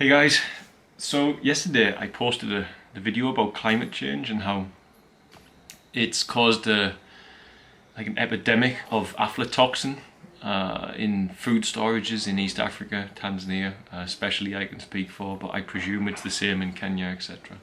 Hey guys, so yesterday I posted a video about climate change and how it's caused an epidemic of aflatoxin in food storages in East Africa, Tanzania, especially I can speak for, but I presume it's the same in Kenya, etc.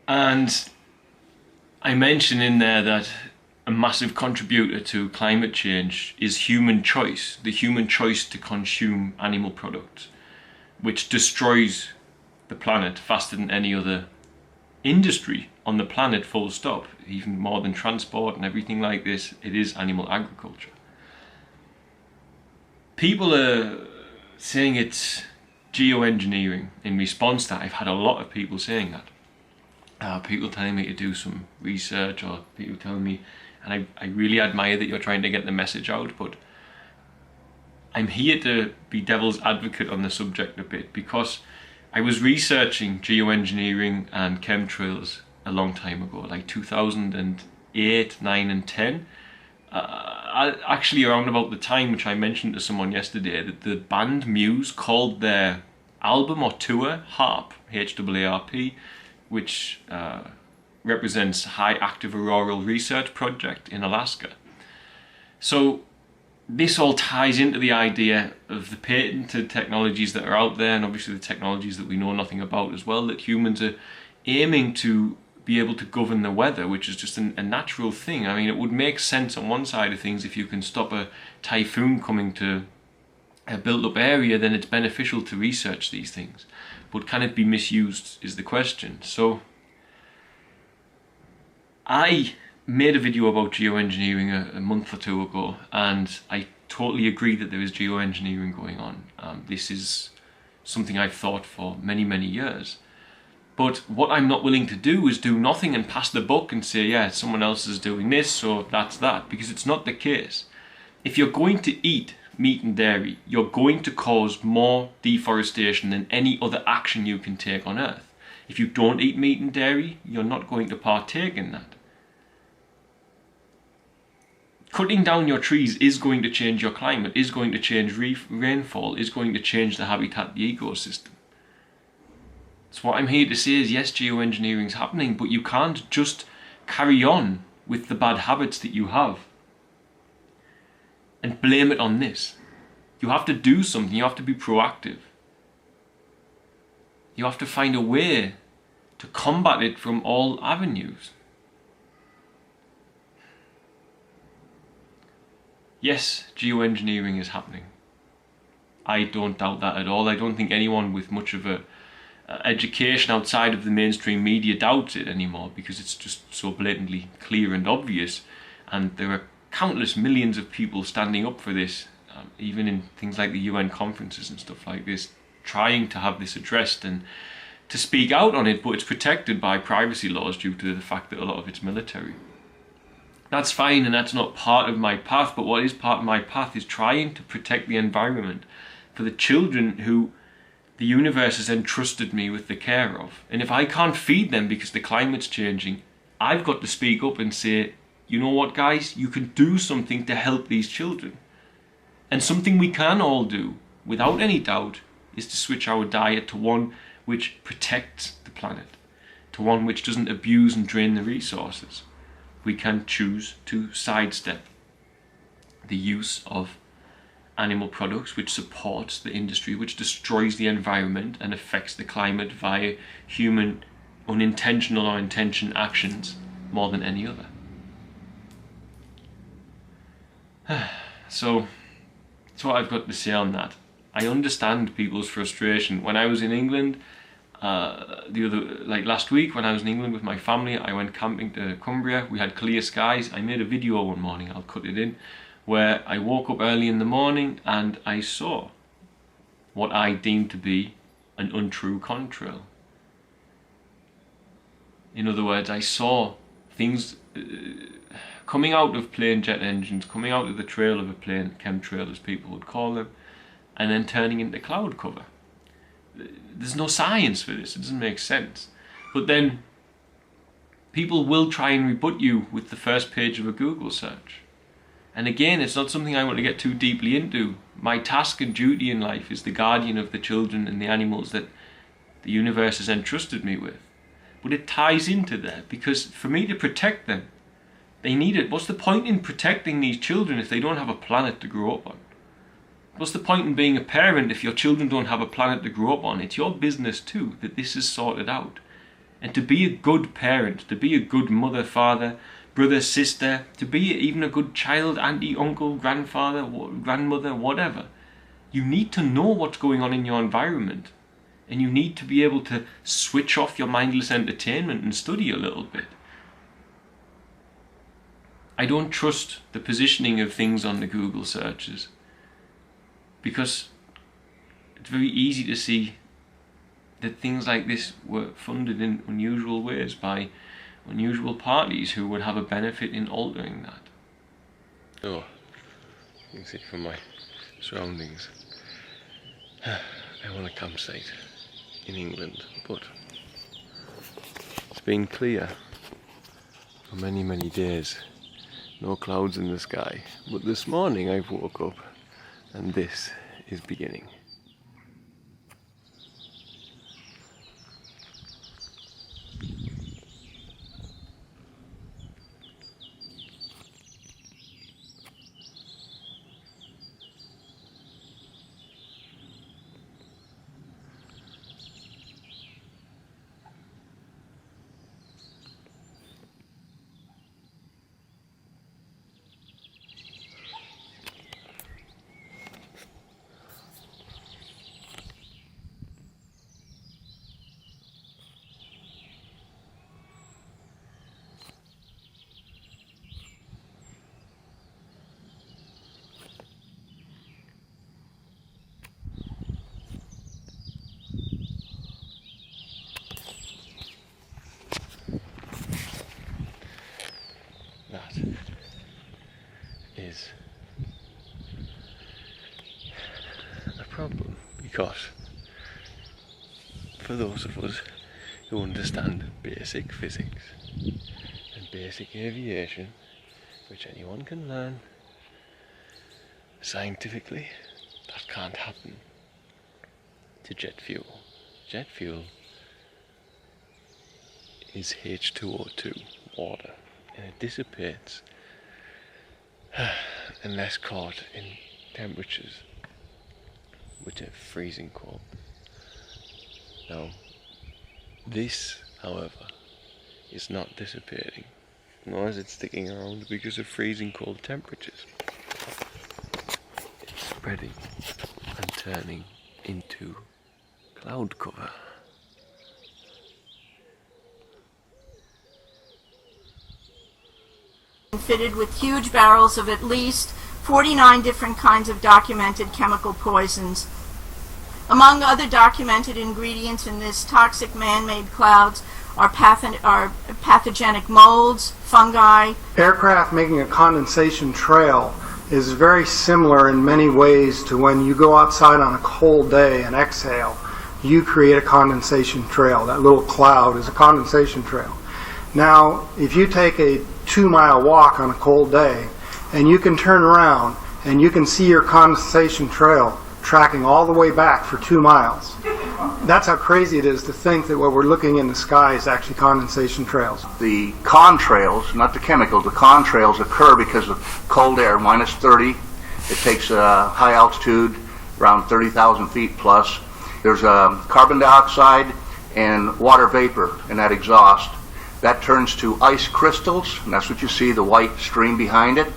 And I mentioned in there that a massive contributor to climate change is human choice, the human choice to consume animal products, which destroys the planet faster than any other industry on the planet, full stop. Even more than transport and everything like this, it is animal agriculture. People are saying it's geoengineering. In response to that, I've had a lot of people saying that. People telling me to do some research, or people telling me, and I really admire that you're trying to get the message out, but I'm here to be devil's advocate on the subject a bit, because I was researching geoengineering and chemtrails a long time ago, like 2008, 9 and 10. Actually around about the time which I mentioned to someone yesterday, that the band Muse called their album or tour HAARP, H-A-A-R-P, which represents High Active Auroral Research Project in Alaska. So this all ties into the idea of the patented technologies that are out there, and obviously the technologies that we know nothing about as well, that humans are aiming to be able to govern the weather, which is just a natural thing. I mean, it would make sense on one side of things. If you can stop a typhoon coming to a built-up area, then it's beneficial to research these things. But can it be misused is the question. So I made a video about geoengineering a month or two ago, and I totally agree that there is geoengineering going on. This is something I've thought for many years. But what I'm not willing to do is do nothing and pass the buck and say, yeah, someone else is doing this, so that's that, because it's not the case. If you're going to eat meat and dairy, you're going to cause more deforestation than any other action you can take on Earth. If you don't eat meat and dairy, you're not going to partake in that. Cutting down your trees is going to change your climate, is going to change rainfall, is going to change the habitat, the ecosystem. So what I'm here to say is, yes, geoengineering is happening, but you can't just carry on with the bad habits that you have and blame it on this. You have to do something, you have to be proactive. You have to find a way to combat it from all avenues. Yes, geoengineering is happening. I don't doubt that at all. I don't think anyone with much of a education outside of the mainstream media doubts it anymore, because it's just so blatantly clear and obvious, and there are countless millions of people standing up for this, even in things like the UN conferences and stuff like this, trying to have this addressed and to speak out on it, but it's protected by privacy laws due to the fact that a lot of it's military. That's fine, and that's not part of my path, but what is part of my path is trying to protect the environment for the children who the universe has entrusted me with the care of. And if I can't feed them because the climate's changing, I've got to speak up and say, you know what guys, you can do something to help these children. And something we can all do, without any doubt, is to switch our diet to one which protects the planet, to one which doesn't abuse and drain the resources. We can choose to sidestep the use of animal products, which supports the industry, which destroys the environment and affects the climate via human unintentional or intentional actions more than any other. So that's what I've got to say on that. I understand people's frustration. When I was in England, last week when I was in England with my family, I went camping to Cumbria. We had clear skies. I made a video one morning, I'll cut it in, where I woke up early in the morning and I saw what I deemed to be an untrue contrail. In other words, I saw things coming out of plane jet engines, coming out of the trail of a plane, chemtrail as people would call them, and then turning into cloud cover. There's no science for this, it doesn't make sense. But then people will try and rebut you with the first page of a Google search. And again, it's not something I want to get too deeply into. My task and duty in life is the guardian of the children and the animals that the universe has entrusted me with. But it ties into that, because for me to protect them, they need it. What's the point in protecting these children if they don't have a planet to grow up on? What's the point in being a parent if your children don't have a planet to grow up on? It's your business too that this is sorted out. And to be a good parent, to be a good mother, father, brother, sister, to be even a good child, auntie, uncle, grandfather, grandmother, whatever, you need to know what's going on in your environment. And you need to be able to switch off your mindless entertainment and study a little bit. I don't trust the positioning of things on the Google searches, because it's very easy to see that things like this were funded in unusual ways by unusual parties who would have a benefit in altering that. Oh, you can see from my surroundings, I want a campsite in England, but it's been clear for many, many days. No clouds in the sky, but this morning I woke up and this is beginning. That is a problem, because for those of us who understand basic physics and basic aviation, which anyone can learn scientifically, that can't happen to jet fuel. Jet fuel is H2O2, water. And it dissipates unless caught in temperatures which are freezing cold. Now, this, however, is not dissipating, nor is it sticking around because of freezing cold temperatures. It's spreading and turning into cloud cover. Fitted with huge barrels of at least 49 different kinds of documented chemical poisons. Among other documented ingredients in this toxic man-made clouds are pathogenic molds, fungi. Aircraft making a condensation trail is very similar in many ways to when you go outside on a cold day and exhale. You create a condensation trail. That little cloud is a condensation trail. Now, if you take a 2-mile walk on a cold day and you can turn around and you can see your condensation trail tracking all the way back for 2 miles. That's how crazy it is to think that what we're looking in the sky is actually condensation trails. The contrails, not the chemicals, the contrails occur because of cold air, minus 30. It takes high altitude, around 30,000 feet plus. There's carbon dioxide and water vapor in that exhaust. That turns to ice crystals, and that's what you see, the white stream behind it.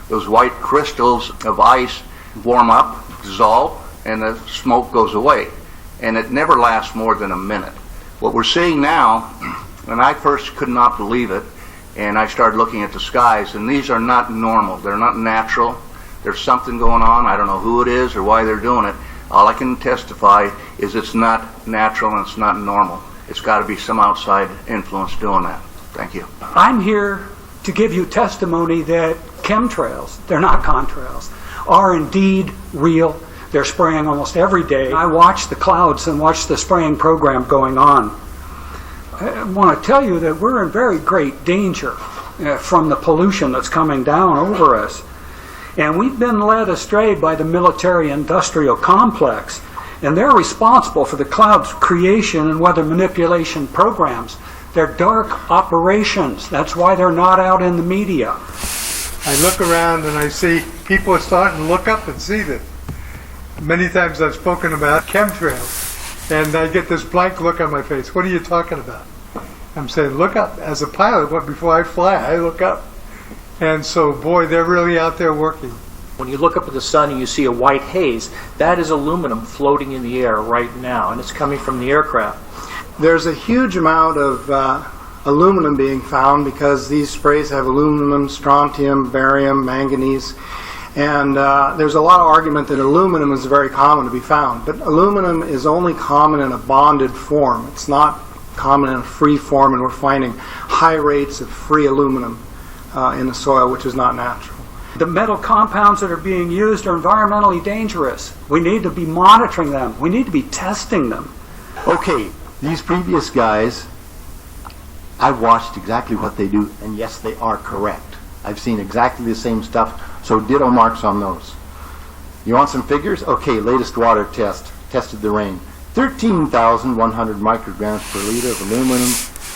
Those white crystals of ice warm up, dissolve, and the smoke goes away. And it never lasts more than a minute. What we're seeing now, and I first could not believe it, and I started looking at the skies, and these are not normal. They're not natural. There's something going on. I don't know who it is or why they're doing it. All I can testify is it's not natural and it's not normal. It's got to be some outside influence doing that. Thank you. I'm here to give you testimony that chemtrails, they're not contrails, are indeed real. They're spraying almost every day. I watch the clouds and watch the spraying program going on. I want to tell you that we're in very great danger from the pollution that's coming down over us. And we've been led astray by the military-industrial complex, and they're responsible for the cloud's creation and weather manipulation programs. They're dark operations. That's why they're not out in the media. I look around and I see people are starting to look up and see this. Many times I've spoken about chemtrails, and I get this blank look on my face. What are you talking about? I'm saying, look up. As a pilot, before I fly, I look up. And so, boy, they're really out there working. When you look up at the sun and you see a white haze, that is aluminum floating in the air right now, and it's coming from the aircraft. There's a huge amount of aluminum being found because these sprays have aluminum, strontium, barium, manganese, and there's a lot of argument that aluminum is very common to be found. But aluminum is only common in a bonded form. It's not common in a free form, and we're finding high rates of free aluminum in the soil, which is not natural. The metal compounds that are being used are environmentally dangerous. We need to be monitoring them. We need to be testing them. Okay, these previous guys, I've watched exactly what they do, and yes, they are correct. I've seen exactly the same stuff, so ditto marks on those. You want some figures? Okay, latest water test. Tested the rain. 13,100 micrograms per liter of aluminum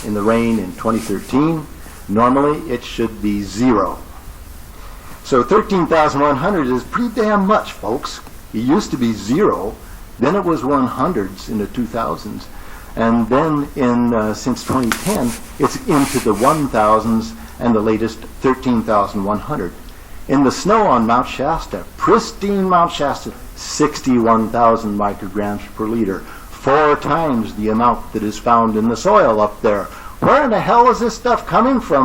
in the rain in 2013. Normally, it should be 0. So 13,100 is pretty damn much, folks. It used to be 0, then it was 100s in the 2000s, and then since 2010, it's into the 1000s and the latest 13,100. In the snow on Mount Shasta, pristine Mount Shasta, 61,000 micrograms per liter, 4 times the amount that is found in the soil up there. Where in the hell is this stuff coming from?